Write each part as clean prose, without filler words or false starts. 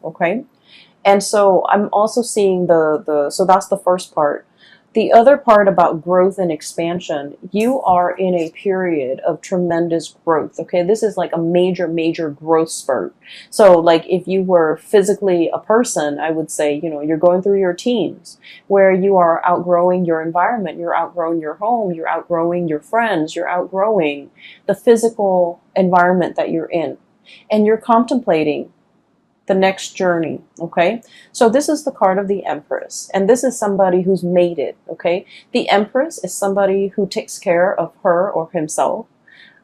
okay? And so I'm also seeing so that's the first part. The other part about growth and expansion, you are in a period of tremendous growth. Okay. This is like a major, major growth spurt. So like if you were physically a person, I would say, you're going through your teens where you are outgrowing your environment. You're outgrowing your home. You're outgrowing your friends. You're outgrowing the physical environment that you're in. And you're contemplating the next journey. Okay. So this is the card of the Empress, and this is somebody who's made it. Okay. The Empress is somebody who takes care of her or himself.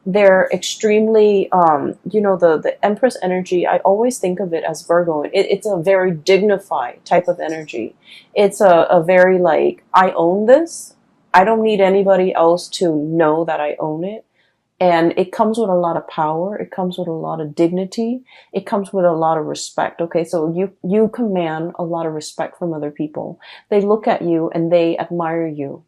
They're extremely, the Empress energy, I always think of it as Virgo. It's a very dignified type of energy. It's a very like, I own this. I don't need anybody else to know that I own it. And it comes with a lot of power. It comes with a lot of dignity. It comes with a lot of respect. Okay. So you command a lot of respect from other people. They look at you and they admire you.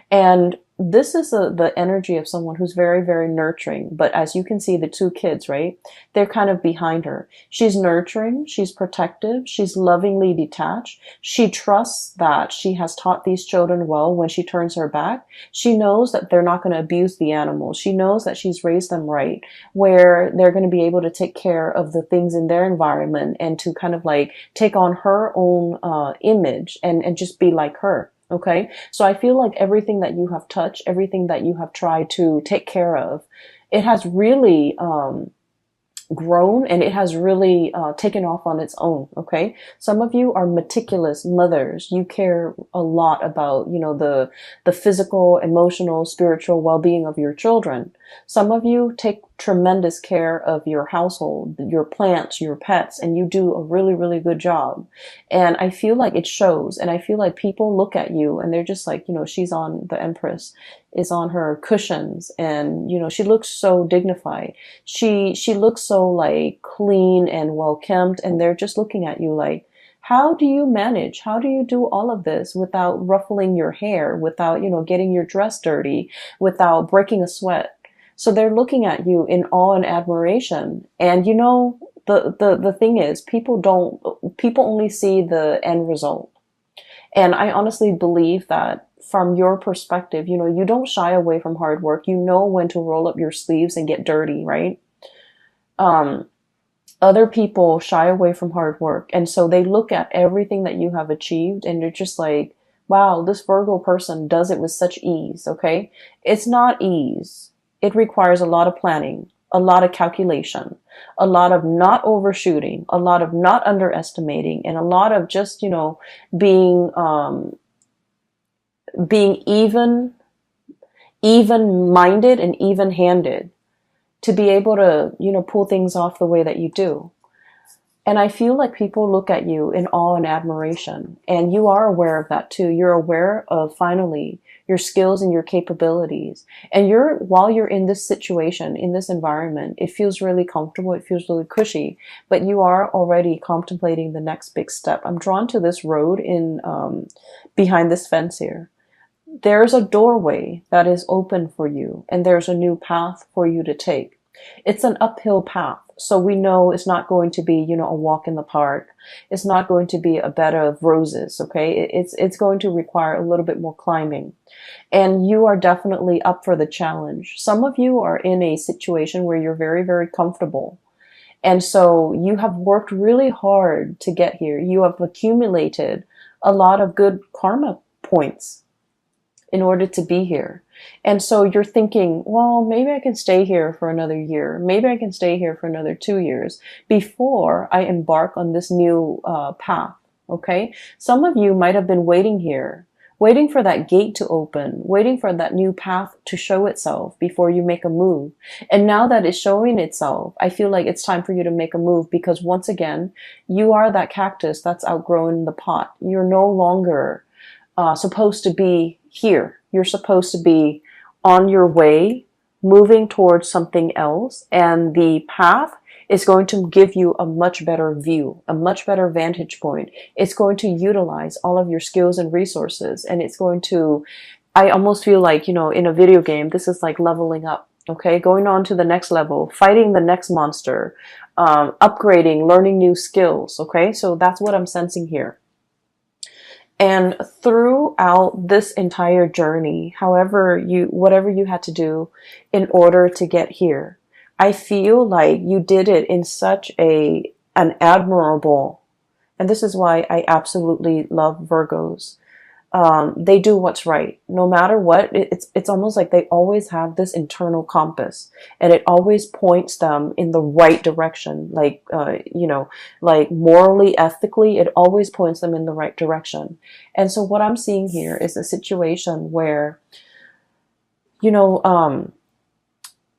And this is the energy of someone who's very, very nurturing. But as you can see, the two kids, right? They're kind of behind her. She's nurturing. She's protective. She's lovingly detached. She trusts that she has taught these children well. When she turns her back, she knows that they're not going to abuse the animals. She knows that she's raised them right, where they're going to be able to take care of the things in their environment and to kind of like take on her own image and just be like her. Okay. So I feel like everything that you have touched, everything that you have tried to take care of, it has really, grown, and it has really taken off on its own. Okay. Some of you are meticulous mothers. You care a lot about, the physical, emotional, spiritual well-being of your children. Some of you take tremendous care of your household, your plants, your pets, and you do a really, really good job. And I feel like it shows. And I feel like people look at you and they're just like, she's on, the Empress is on her cushions, and, she looks so dignified. She looks so like clean and well kempt, and they're just looking at you like, how do you manage? How do you do all of this without ruffling your hair, without, getting your dress dirty, without breaking a sweat? So they're looking at you in awe and admiration. And the thing is, people only see the end result. And I honestly believe that from your perspective, you don't shy away from hard work. You know when to roll up your sleeves and get dirty, right? Other people shy away from hard work. And so they look at everything that you have achieved and they're just like, wow, this Virgo person does it with such ease. Okay. It's not ease. It requires a lot of planning, a lot of calculation, a lot of not overshooting, a lot of not underestimating, and a lot of just, being, being even minded and even handed to be able to, pull things off the way that you do. And I feel like people look at you in awe and admiration, and you are aware of that too. You're aware of finally your skills and your capabilities. And while you're in this situation, in this environment, it feels really comfortable. It feels really cushy, but you are already contemplating the next big step. I'm drawn to this road behind this fence here. There's a doorway that is open for you, and there's a new path for you to take. It's an uphill path. So we know it's not going to be, a walk in the park. It's not going to be a bed of roses. Okay. It's going to require a little bit more climbing, and you are definitely up for the challenge. Some of you are in a situation where you're very, very comfortable. And so you have worked really hard to get here. You have accumulated a lot of good karma points in order to be here. And so you're thinking, well, maybe I can stay here for another year. Maybe I can stay here for another 2 years before I embark on this new path. Okay. Some of you might have been waiting here, waiting for that gate to open, waiting for that new path to show itself before you make a move. And now that it's showing itself, I feel like it's time for you to make a move, because once again, you are that cactus that's outgrown the pot. You're no longer supposed to be here. You're supposed to be on your way, moving towards something else. And the path is going to give you a much better view, a much better vantage point. It's going to utilize all of your skills and resources. And it's going to, I almost feel like, in a video game, this is like leveling up. Okay. Going on to the next level, fighting the next monster, upgrading, learning new skills. Okay, so that's what I'm sensing here. And throughout this entire journey, whatever you had to do in order to get here, I feel like you did it in such an admirable, and this is why I absolutely love Virgos. They do what's right no matter what. It's almost like they always have this internal compass, and it always points them in the right direction, like like morally, ethically, it always points them in the right direction. And so what I'm seeing here is a situation where you know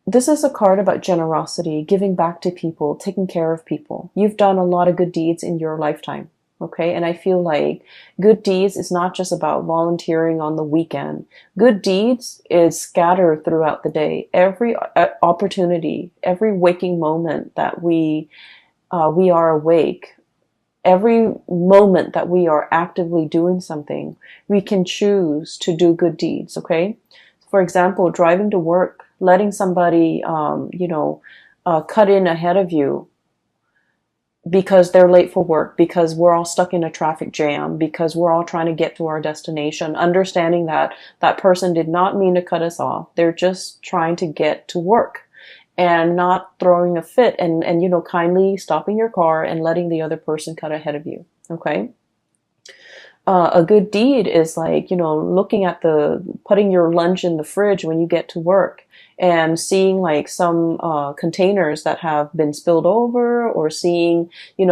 this is a card about generosity, giving back to people, taking care of people. You've done a lot of good deeds in your lifetime. Okay. And I feel like good deeds is not just about volunteering on the weekend. Good deeds is scattered throughout the day. Every opportunity, every waking moment that we are awake, every moment that we are actively doing something, we can choose to do good deeds. Okay. For example, driving to work, letting somebody, cut in ahead of you because they're late for work, because we're all stuck in a traffic jam, because we're all trying to get to our destination, understanding that that person did not mean to cut us off. They're just trying to get to work and not throwing a fit and kindly stopping your car and letting the other person cut ahead of you. Okay. A good deed is like, looking at putting your lunch in the fridge when you get to work and seeing like some containers that have been spilled over, or seeing,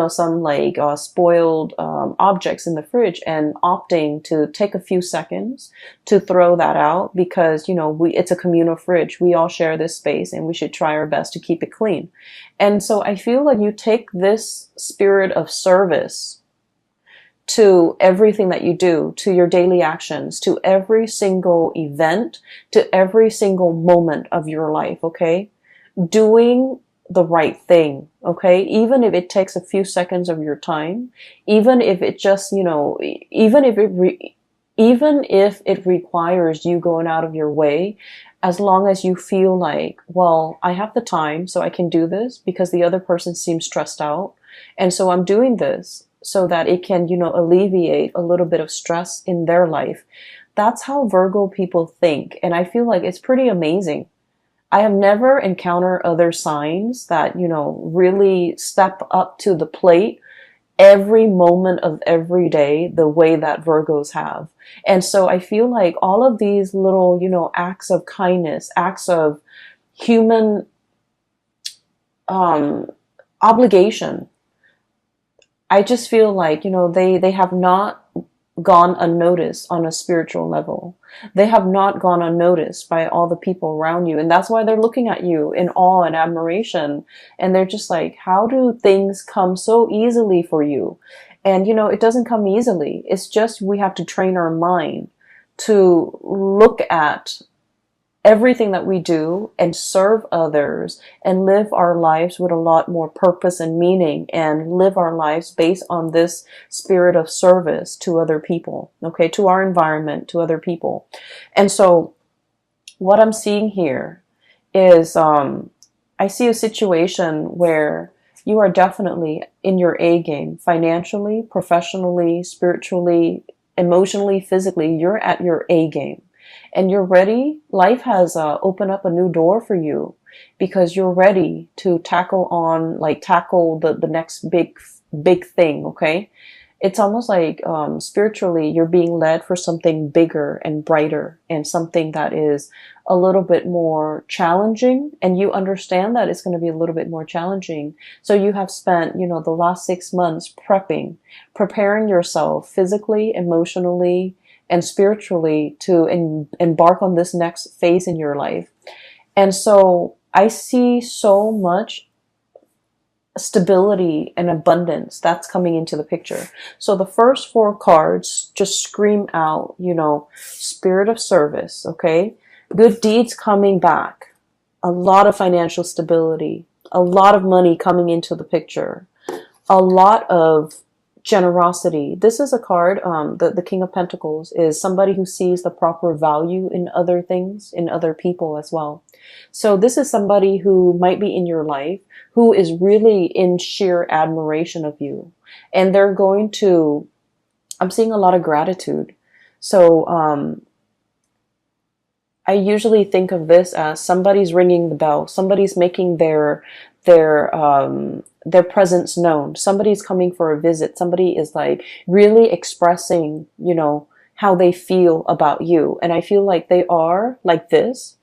some like spoiled objects in the fridge, and opting to take a few seconds to throw that out because, it's a communal fridge. We all share this space and we should try our best to keep it clean. And so I feel like you take this spirit of service to everything that you do, to your daily actions, to every single event, to every single moment of your life, okay? Doing the right thing, okay? Even if it takes a few seconds of your time, even if it just, even if it requires you going out of your way, as long as you feel like, well, I have the time, so I can do this because the other person seems stressed out. And so I'm doing this so that it can, alleviate a little bit of stress in their life. That's how Virgo people think. And I feel like it's pretty amazing. I have never encountered other signs that, really step up to the plate every moment of every day the way that Virgos have. And so I feel like all of these little, acts of kindness, acts of human obligation, I just feel like, they have not gone unnoticed on a spiritual level. They have not gone unnoticed by all the people around you. And that's why they're looking at you in awe and admiration. And they're just like, how do things come so easily for you? And, it doesn't come easily. It's just we have to train our mind to look at everything that we do and serve others and live our lives with a lot more purpose and meaning, and live our lives based on this spirit of service to other people, okay, to our environment, to other people. And so what I'm seeing here is I see a situation where you are definitely in your A game, financially, professionally, spiritually, emotionally, physically. You're at your A game. And you're ready. Life has opened up a new door for you because you're ready to tackle the next big thing. Okay. It's almost like, spiritually, you're being led for something bigger and brighter, and something that is a little bit more challenging. And you understand that it's going to be a little bit more challenging. So you have spent, the last 6 months preparing yourself physically, emotionally, and spiritually to embark on this next phase in your life. And so I see so much stability and abundance that's coming into the picture. So the first 4 cards just scream out, spirit of service, okay? Good deeds coming back, a lot of financial stability, a lot of money coming into the picture, a lot of Generosity. This is a card, the King of Pentacles is somebody who sees the proper value in other things, in other people as well. So this is somebody who might be in your life who is really in sheer admiration of you. And they're going to, I'm seeing a lot of gratitude. So I usually think of this as somebody's ringing the bell, somebody's making their presence known. Somebody's coming for a visit. Somebody is like really expressing, you know, how they feel about you. And I feel like they are like this.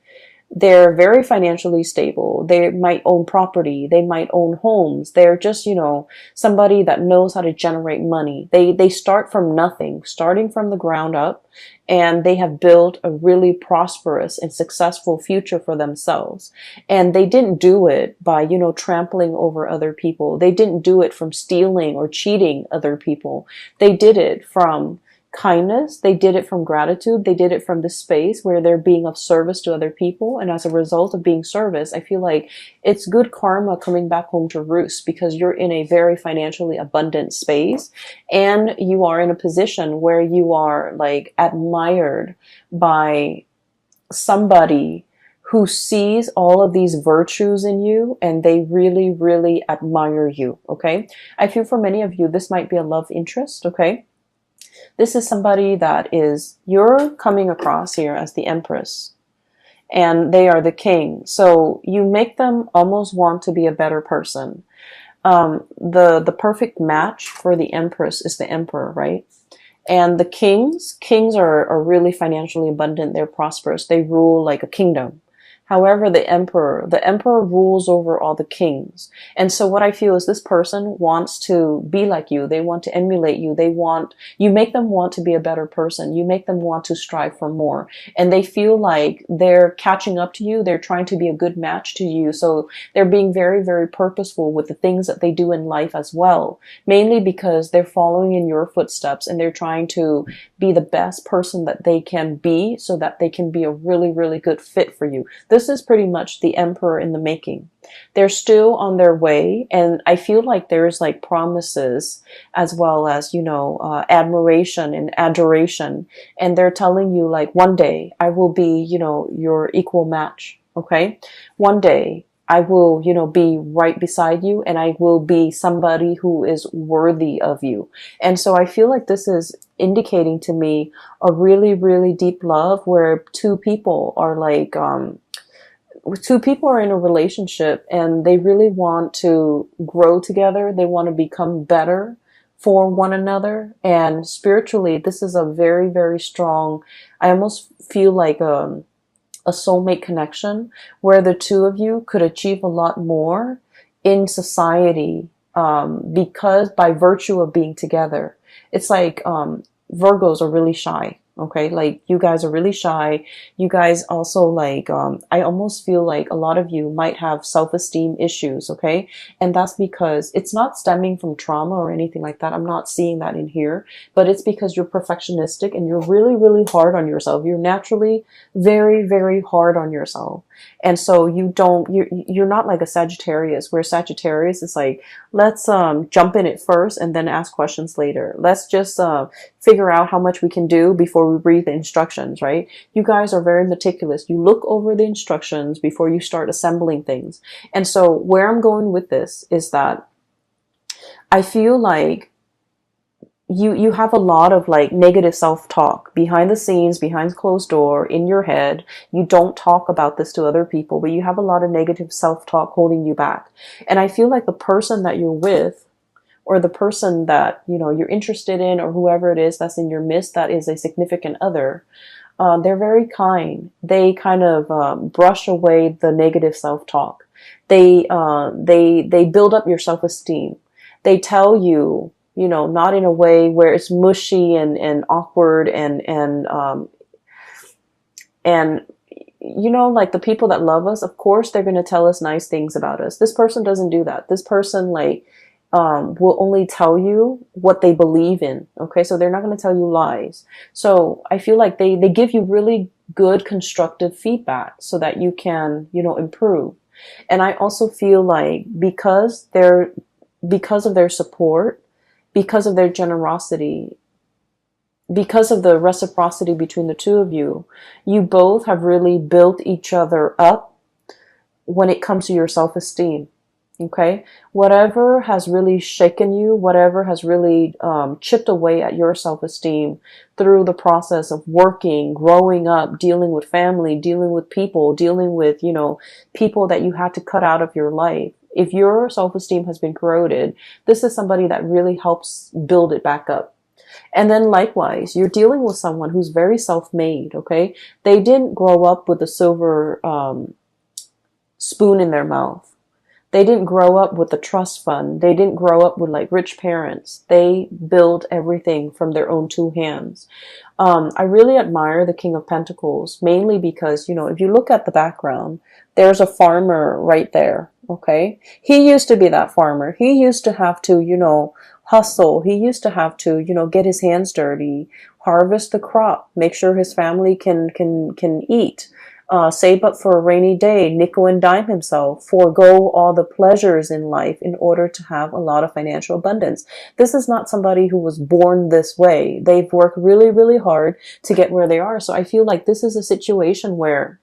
They're very financially stable. They might own property. They might own homes. They're just, you know, somebody that knows how to generate money. They start from nothing, starting from the ground up, and they have built a really prosperous and successful future for themselves. And they didn't do it by, you know, trampling over other people. They didn't do it from stealing or cheating other people. They did it from kindness. They did it from gratitude. They did it from the space where they're being of service to other people. And as a result of being service, I feel like it's good karma coming back home to roost because you're in a very financially abundant space and you are in a position where you are like admired by somebody who sees all of these virtues in you and they really, really admire you. Okay. I feel for many of you, this might be a love interest. Okay. This is somebody that is, you're coming across here as the Empress and they are the king. So you make them almost want to be a better person. The perfect match for the Empress is the Emperor, right? And the kings are really financially abundant. They're prosperous. They rule like a kingdom. However, the emperor rules over all the kings. And so what I feel is this person wants to be like you. They want to emulate you. You make them want to be a better person. You make them want to strive for more. And they feel like they're catching up to you. They're trying to be a good match to you. So they're being very, very purposeful with the things that they do in life as well. Mainly because they're following in your footsteps and they're trying to be the best person that they can be so that they can be a really, really good fit for you. This is pretty much the Emperor in the making. They're still on their way, and I feel like there's like promises as well as, you know, admiration and adoration. And they're telling you like, one day I will be, you know, your equal match. Okay. One day I will, you know, be right beside you and I will be somebody who is worthy of you. And so I feel like this is indicating to me a really, really deep love where two people are like, two people are in a relationship and they really want to grow together. They want to become better for one another. And spiritually, this is a very, very strong, I almost feel like, a soulmate connection where the two of you could achieve a lot more in society because by virtue of being together. It's like Virgos are really shy. Okay, like you guys are really shy. You guys also like, I almost feel like a lot of you might have self-esteem issues, okay? And that's because it's not stemming from trauma or anything like that. I'm not seeing that in here, but it's because you're perfectionistic and you're really, really hard on yourself. You're naturally very, very hard on yourself. And so you're not like a Sagittarius, where Sagittarius is like, let's jump in it first and then ask questions later. Let's just figure out how much we can do before we read the instructions, right? You guys are very meticulous. You look over the instructions before you start assembling things. And so where I'm going with this is that I feel like you have a lot of like negative self-talk behind the scenes, behind closed door, in your head. You don't talk about this to other people, but you have a lot of negative self-talk holding you back. And I feel like the person that you're with, or the person that, you know, you're interested in, or whoever it is that's in your midst that is a significant other, they're very kind. They kind of brush away the negative self-talk. They build up your self-esteem. They tell you, you know, not in a way where it's mushy and awkward and you know, like the people that love us, of course, they're going to tell us nice things about us. This person doesn't do that. This person like will only tell you what they believe in. Okay, so they're not going to tell you lies. So I feel like they give you really good constructive feedback so that you can, you know, improve. And I also feel like because of their support, because of their generosity, because of the reciprocity between the two of you, you both have really built each other up when it comes to your self-esteem. Okay, whatever has really shaken you, whatever has really chipped away at your self-esteem through the process of working, growing up, dealing with family, dealing with people, dealing with, people that you had to cut out of your life. If your self-esteem has been corroded, this is somebody that really helps build it back up. And then likewise, you're dealing with someone who's very self-made, okay? They didn't grow up with a silver spoon in their mouth. They didn't grow up with a trust fund. They didn't grow up with like rich parents. They build everything from their own two hands. I really admire the King of Pentacles, mainly because, if you look at the background, there's a farmer right there, okay? He used to be that farmer. He used to have to, hustle. He used to have to, get his hands dirty, harvest the crop, make sure his family can eat. Save up for a rainy day, nickel and dime himself, forego all the pleasures in life in order to have a lot of financial abundance. This is not somebody who was born this way. They've worked really, really hard to get where they are. So I feel like this is a situation where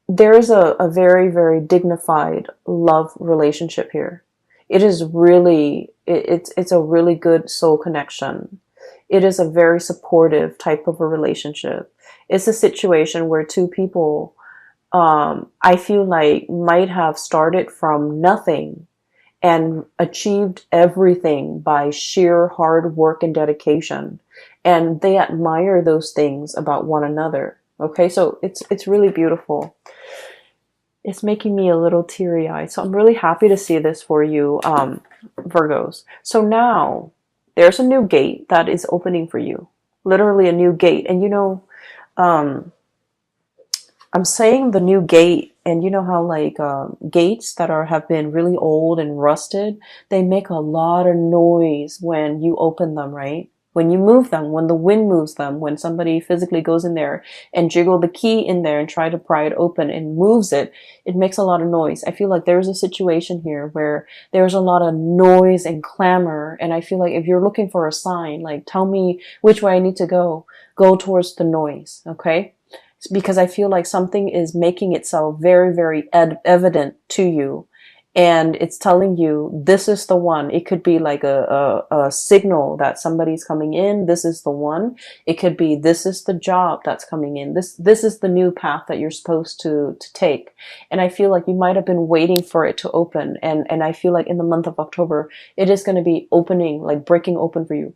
there's a very, very dignified love relationship here. It is really, it's a really good soul connection. It is a very supportive type of a relationship. It's a situation where two people, I feel like, might have started from nothing and achieved everything by sheer hard work and dedication. And they admire those things about one another. Okay, so it's really beautiful. It's making me a little teary-eyed. So I'm really happy to see this for you, Virgos. So now there's a new gate that is opening for you. Literally a new gate. And I'm saying the new gate, and you know how like gates that have been really old and rusted, they make a lot of noise when you open them, right? When you move them, when the wind moves them, when somebody physically goes in there and jiggle the key in there and try to pry it open and moves it, it makes a lot of noise. I feel like there's a situation here where there's a lot of noise and clamor, and I feel like if you're looking for a sign, like tell me which way I need to go towards the noise, okay? Because I feel like something is making itself very, very evident to you. And it's telling you, this is the one. It could be like a signal that somebody's coming in. This is the one. It could be, this is the job that's coming in. This is the new path that you're supposed to take. And I feel like you might have been waiting for it to open. And I feel like in the month of October, it is going to be opening, like breaking open for you.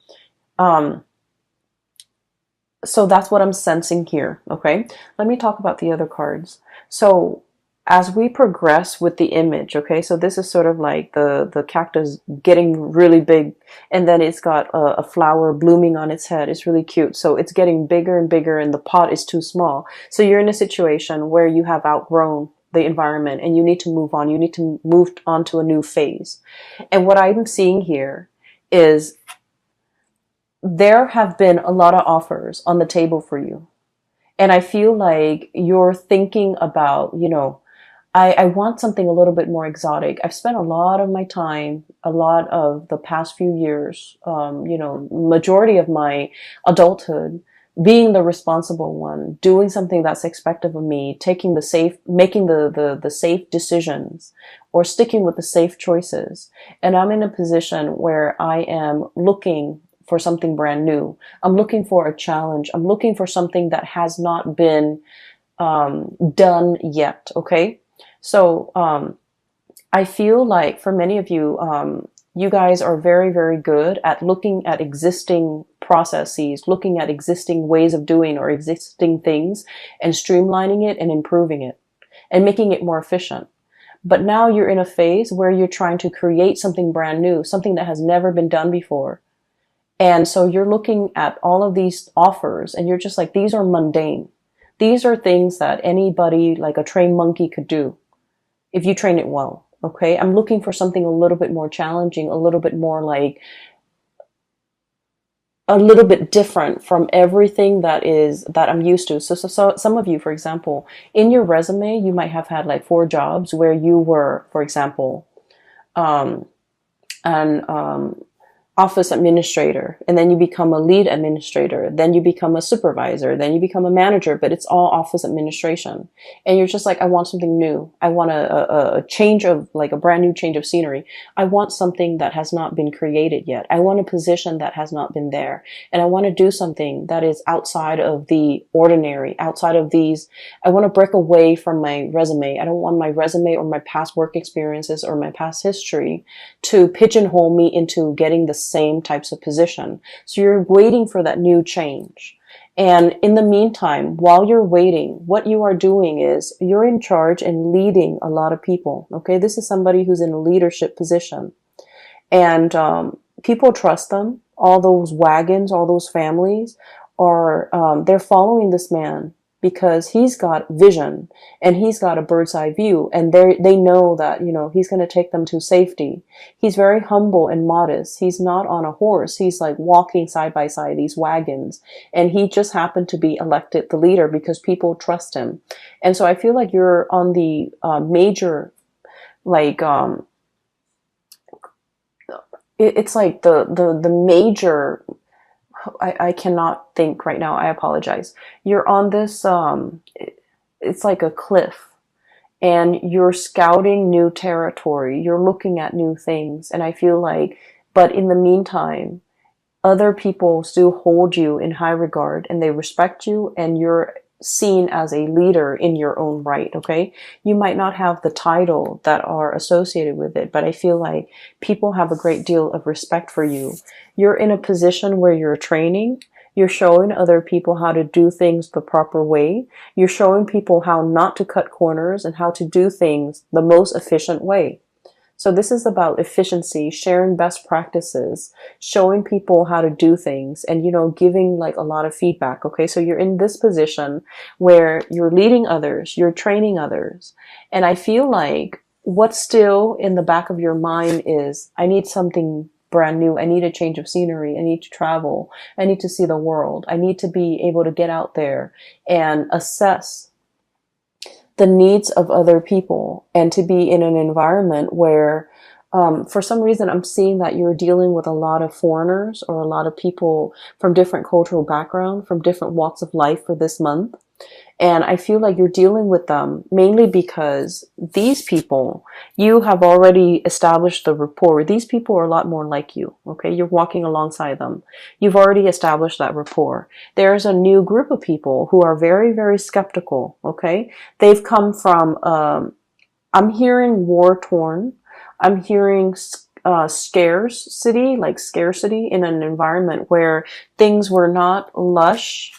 So that's what I'm sensing here, okay? Let me talk about the other cards. So as we progress with the image, okay, so this is sort of like the cactus getting really big, and then it's got a flower blooming on its head. It's really cute. So it's getting bigger and bigger, and the pot is too small. So you're in a situation where you have outgrown the environment and you need to move on. You need to move on to a new phase. And what I'm seeing here is there have been a lot of offers on the table for you. And I feel like you're thinking about, I want something a little bit more exotic. I've spent a lot of my time, a lot of the past few years, majority of my adulthood, being the responsible one, doing something that's expected of me, making the safe decisions, or sticking with the safe choices. And I'm in a position where I am looking for something brand new. I'm looking for a challenge. I'm looking for something that has not been done yet. Okay. So I feel like for many of you, you guys are very, very good at looking at existing processes, looking at existing ways of doing or existing things and streamlining it and improving it and making it more efficient. But now you're in a phase where you're trying to create something brand new, something that has never been done before. And so you're looking at all of these offers and you're just like, these are mundane. These are things that anybody, like a trained monkey, could do if you train it well. Okay. I'm looking for something a little bit more challenging, a little bit more like a little bit different from everything that I'm used to. So some of you, for example, in your resume, you might have had like 4 jobs where you were, for example, office administrator, and then you become a lead administrator, then you become a supervisor, then you become a manager, but it's all office administration. And you're just like, I want something new. I want a change of, like a brand new change of scenery. I want something that has not been created yet. I want a position that has not been there. And I want to do something that is outside of the ordinary, outside of these. I want to break away from my resume. I don't want my resume or my past work experiences or my past history to pigeonhole me into getting the same types of position. So you're waiting for that new change. And in the meantime, while you're waiting, what you are doing is you're in charge and leading a lot of people. Okay. This is somebody who's in a leadership position, and people trust them. All those wagons, all those families are, they're following this man because he's got vision and he's got a bird's eye view, and they know that, you know, he's going to take them to safety. He's very humble and modest. He's not on a horse. He's like walking side by side these wagons, and he just happened to be elected the leader because people trust him. And so I feel like you're on the major, like, it's like the major, I cannot think right now. I apologize. You're on this, it's like a cliff, and you're scouting new territory. You're looking at new things. And I feel like, but in the meantime, other people still hold you in high regard and they respect you, and you're seen as a leader in your own right. Okay. You might not have the title that are associated with it, but I feel like people have a great deal of respect for you. You're in a position where you're training. You're showing other people how to do things the proper way. You're showing people how not to cut corners and how to do things the most efficient way. So this is about efficiency, sharing best practices, showing people how to do things, and, you know, giving like a lot of feedback. Okay. So you're in this position where you're leading others, you're training others. And I feel like what's still in the back of your mind is, I need something brand new. I need a change of scenery. I need to travel. I need to see the world. I need to be able to get out there and assess the needs of other people, and to be in an environment where, for some reason, I'm seeing that you're dealing with a lot of foreigners or a lot of people from different cultural background, from different walks of life for this month. And I feel like you're dealing with them mainly because these people, you have already established the rapport. These people are a lot more like you. Okay. You're walking alongside them. You've already established that rapport. There's a new group of people who are very, very skeptical. Okay. They've come from, I'm hearing war torn. I'm hearing, scarcity, like scarcity in an environment where things were not lush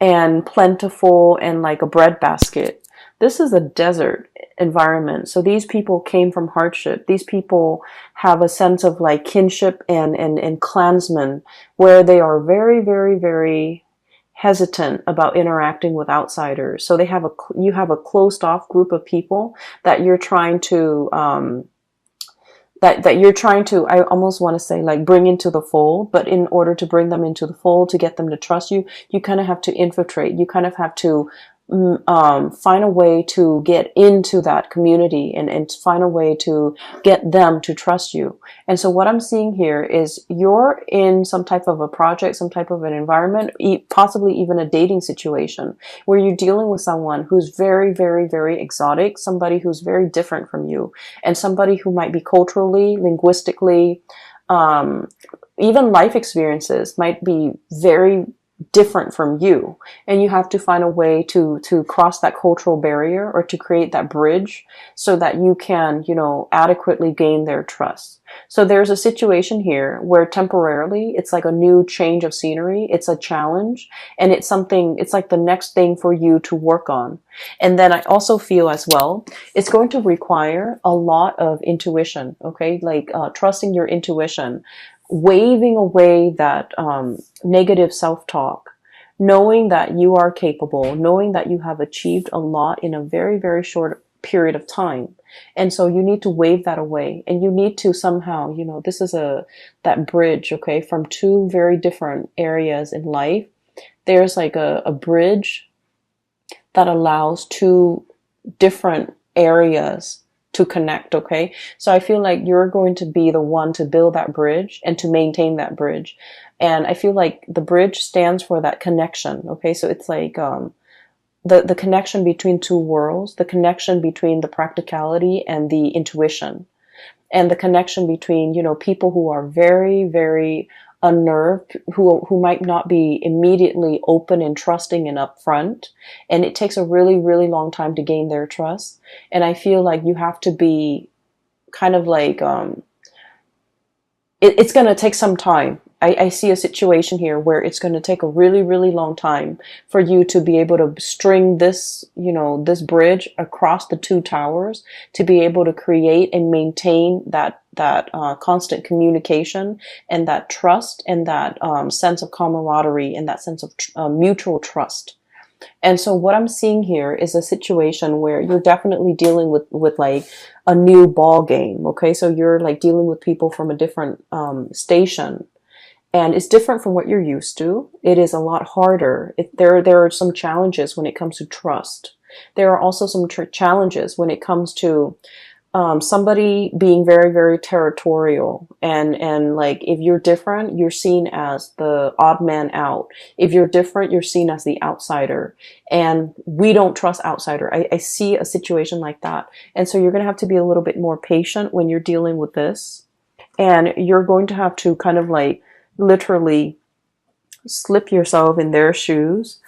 and plentiful and like a breadbasket. This is a desert environment. So these people came from hardship. These people have a sense of like kinship and clansmen, where they are very, very, very hesitant about interacting with outsiders. So you have a closed off group of people that you're trying to, that you're trying to, I almost want to say, like, bring into the fold. But in order to bring them into the fold, to get them to trust you, you kind of have to infiltrate. You kind of have to find a way to get into that community, and find a way to get them to trust you. And so what I'm seeing here is you're in some type of a project, some type of an environment, possibly even a dating situation, where you're dealing with someone who's very, very, very exotic, somebody who's very different from you, and somebody who might be culturally, linguistically, even life experiences might be very different from you, and you have to find a way to cross that cultural barrier, or to create that bridge, so that you can, you know, adequately gain their trust. So there's a situation here where temporarily it's like a new change of scenery, it's a challenge, and it's something, it's like the next thing for you to work on. And then I also feel as well, it's going to require a lot of intuition. Okay, like trusting your intuition, waving away that negative self-talk, knowing that you are capable, knowing that you have achieved a lot in a very, very short period of time. And so you need to wave that away, and you need to somehow, you know, this is that bridge, okay, from two very different areas in life. There's like a bridge that allows two different areas to to connect. Okay, so I feel like you're going to be the one to build that bridge and to maintain that bridge. And I feel like the bridge stands for that connection. Okay, so it's like the connection between two worlds, the connection between the practicality and the intuition, and the connection between, you know, people who are very, very unnerved, who might not be immediately open and trusting and upfront, and it takes a really, really long time to gain their trust. And I feel like you have to be kind of like it's going to take some time. I see a situation here where it's going to take a really, really long time for you to be able to string this, you know, this bridge across the two towers, to be able to create and maintain that constant communication and that trust and that sense of camaraderie and that sense of mutual trust. And so what I'm seeing here is a situation where you're definitely dealing with like a new ball game. Okay, so you're like dealing with people from a different station, and it's different from what you're used to. It is a lot harder. There are some challenges when it comes to trust. There are also some challenges when it comes to somebody being very, very territorial, and like if you're different, you're seen as the odd man out. If you're different, you're seen as the outsider, and we don't trust outsider. I see a situation like that, and so you're going to have to be a little bit more patient when you're dealing with this, and you're going to have to kind of like literally slip yourself in their shoes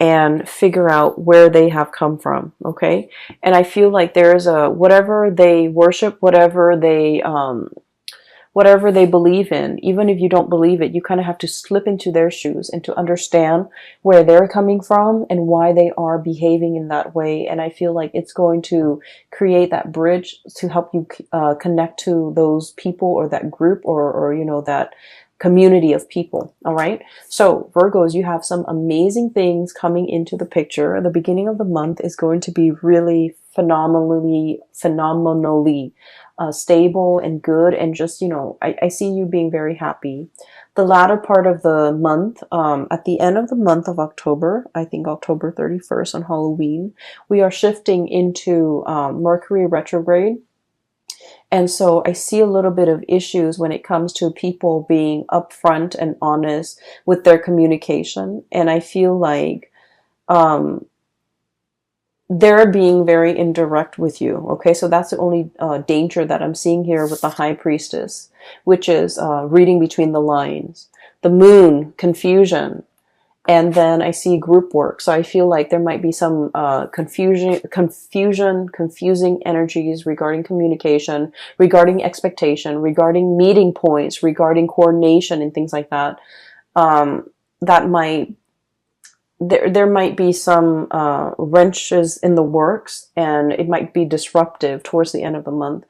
and figure out where they have come from. Okay, and I feel like there's a whatever they worship, whatever they believe in, even if you don't believe it, you kind of have to slip into their shoes and to understand where they're coming from and why they are behaving in that way. And I feel like it's going to create that bridge to help you connect to those people or that group, or you know, that community of people. All right. So Virgos, you have some amazing things coming into the picture. The beginning of the month is going to be really phenomenally stable and good. And just, you know, I see you being very happy. The latter part of the month, at the end of the month of October, I think October 31st on Halloween, we are shifting into Mercury retrograde. And so I see a little bit of issues when it comes to people being upfront and honest with their communication. And I feel like they're being very indirect with you. Okay, so that's the only danger that I'm seeing here with the High Priestess, which is reading between the lines. The Moon, confusion. And then I see group work. So I feel like there might be some confusing energies regarding communication, regarding expectation, regarding meeting points, regarding coordination and things like that. That might, there might be some wrenches in the works, and it might be disruptive towards the end of the month.